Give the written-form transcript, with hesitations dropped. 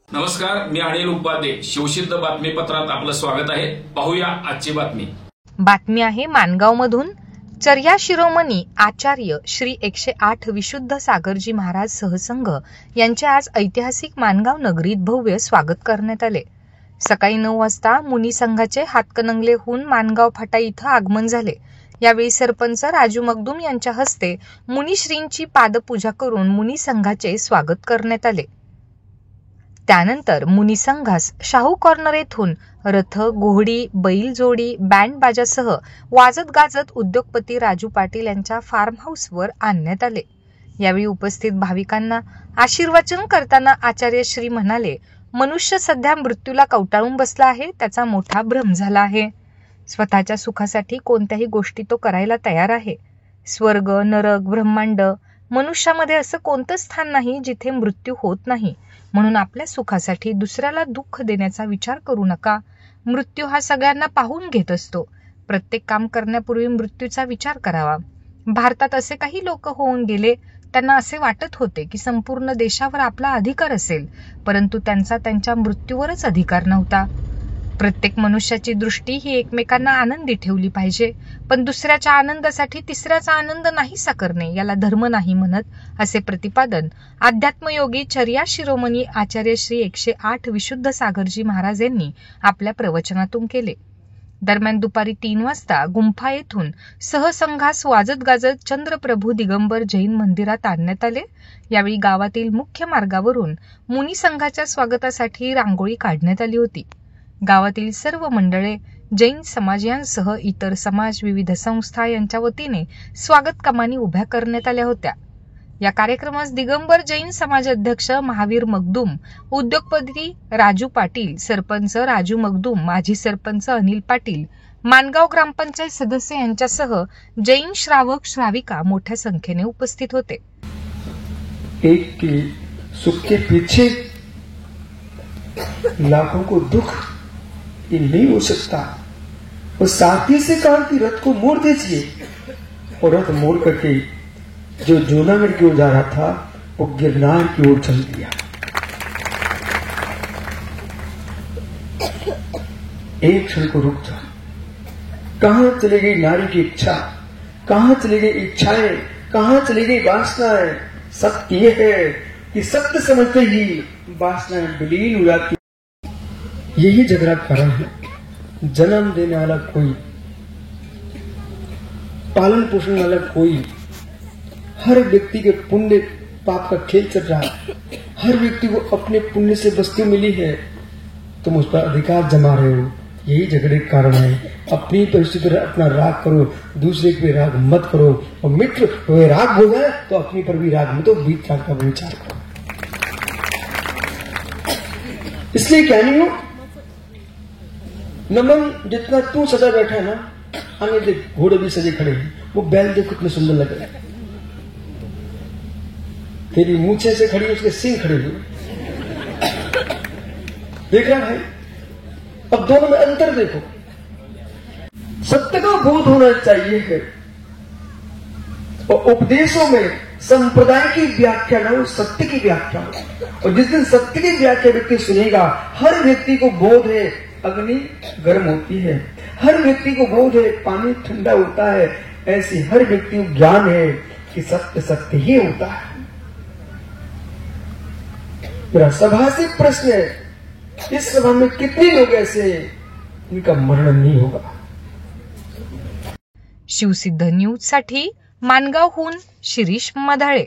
नमस्कार, मी अनिल उपाध्ये. शिवसिद्ध बातमीपत्रात आपलं स्वागत आहे. पाहूया आजची बातमी. बातमी आहे माणगावमधून. चर्या शिरोमणी आचार्य श्री 108 विशुद्ध सागरजी महाराज सहसंघ यांचे आज ऐतिहासिक माणगाव नगरीत भव्य स्वागत करण्यात आले. सकाळी 9 वाजता मुनी संघाचे हातकणंगले होऊन माणगाव फाटा इथं आगमन झाले. यावेळी सरपंच राजू मगदूम यांच्या हस्ते मुनीश्रींची पादपूजा करून मुनी संघाचे स्वागत करण्यात आले. त्यानंतर मुनी संघास शाहू कॉर्नर येथून रथ, घोडी, बैलजोडी, बँड बाजासह वाजत गाजत उद्योगपती राजू पाटील यांच्या फार्म हाऊसवर आणण्यात आले. यावेळी उपस्थित भाविकांना आशीर्वचन करताना आचार्य श्री म्हणाले, मनुष्य सध्या मृत्यूला कवटाळून बसला आहे, त्याचा मोठा भ्रम झाला आहे. स्वतःच्या सुखासाठी कोणत्याही गोष्टी तो करायला तयार आहे. स्वर्ग, नरक, ब्रह्मांड, मनुष्यामध्ये असं कोणतं स्थान नाही जिथे मृत्यू होत नाही. म्हणून आपल्या सुखासाठी दुसऱ्याला दुःख देण्याचा विचार करू नका. मृत्यू हा सगळ्यांना पाहून घेत असतो. प्रत्येक काम करण्यापूर्वी मृत्यूचा विचार करावा. भारतात असे काही लोक होऊन गेले, त्यांना असे वाटत होते की संपूर्ण देशावर आपला अधिकार असेल, परंतु त्यांचा त्यांच्या मृत्यूवरच अधिकार नव्हता. प्रत्येक मनुष्याची दृष्टी ही एकमेकांना आनंदी ठेवली पाहिजे, पण दुसऱ्याच्या आनंदासाठी तिसऱ्याचा आनंद नाहीसा करणे याला धर्म नाही म्हणत, असे प्रतिपादन अध्यात्मयोगी चर्या शिरोमणी आचार्य श्री 108 विशुद्ध सागरजी महाराज यांनी आपल्या प्रवचनातून केले. दरम्यान दुपारी 3 वाजता गुंफा येथून सहसंघास वाजत गाजत चंद्रप्रभू दिगंबर जैन मंदिरात आणण्यात आले. यावेळी गावातील मुख्य मार्गावरून मुनी संघाच्या स्वागतासाठी रांगोळी काढण्यात आली होती. गावातील सर्व मंडळे, जैन समाज यांसह इतर समाज, विविध संस्था यांच्या वतीने स्वागत कमानी उभ्या करण्यात आल्या होत्या. या कार्यक्रमास दिगंबर जैन समाज अध्यक्ष महावीर मगदूम, उद्योगपती राजू पाटील, सरपंच राजू मगदूम, माजी सरपंच अनिल पाटील, माणगाव ग्रामपंचायत सदस्य यांच्यासह जैन श्रावक श्राविका मोठ्या संख्येने उपस्थित होते. एक के सुख के पीछे लाखों को दुख ये नहीं हो सकता. वो साथी से कहा कि रथ को मोड़ दीजिए, और रथ मोड़ करके जो जूनागढ़ की ओर जा रहा था वो गिरनार की ओर चल दिया. एक क्षण को रुक जा. कहां चली गई नारी की इच्छा, कहां चली गई इच्छाएं, कहां चली गई वासनाएं. सत्य यह है कि सत्य समझते ही वासनाएं विलीन हो जाती. यही झगड़ा कारण है. जन्म देने वाला कोई, पालन पोषण वाला कोई, हर व्यक्ति के पुण्य पाप का खेल चल रहा है. हर व्यक्ति को अपने पुण्य से वस्तु मिली है, तुम उस पर अधिकार जमा रहे हो. यही झगड़े का कारण है. अपनी परिस्थिति पर अपना राग करो, दूसरे पे राग मत करो. और मित्र वे राग हो जाए तो अपनी पर भी राग मत, तो बीत राग का विचार करो. इसलिए क्या नहीं हो, नमन जितना तू सजा बैठा है ना, आगे देख घोड़े भी सजे खड़े हैं. वो बैल देख कितने सुंदर लग रहे हैं. तेरी मूछे से खड़ी, उसके सिंह खड़े हुए. देख रहा है. अब दोनों में अंतर देखो. सत्य का बोध होना चाहिए है, और उपदेशों में संप्रदाय की व्याख्या ना हो, सत्य की व्याख्या हो. और जिस दिन सत्य की व्याख्या व्यक्ति सुनेगा, हर व्यक्ति को बोध है अग्नि गर्म होती है, हर व्यक्ति को बोध है पानी ठंडा होता है, ऐसे हर व्यक्ति को ज्ञान है कि सत्य सत्य ही होता है. मेरा सभा से प्रश्न है, इस सभा में कितने लोग ऐसे इनका मरण नहीं होगा. शिवसिद्ध न्यूज साठी माणगावहून शिरीष मधाळे.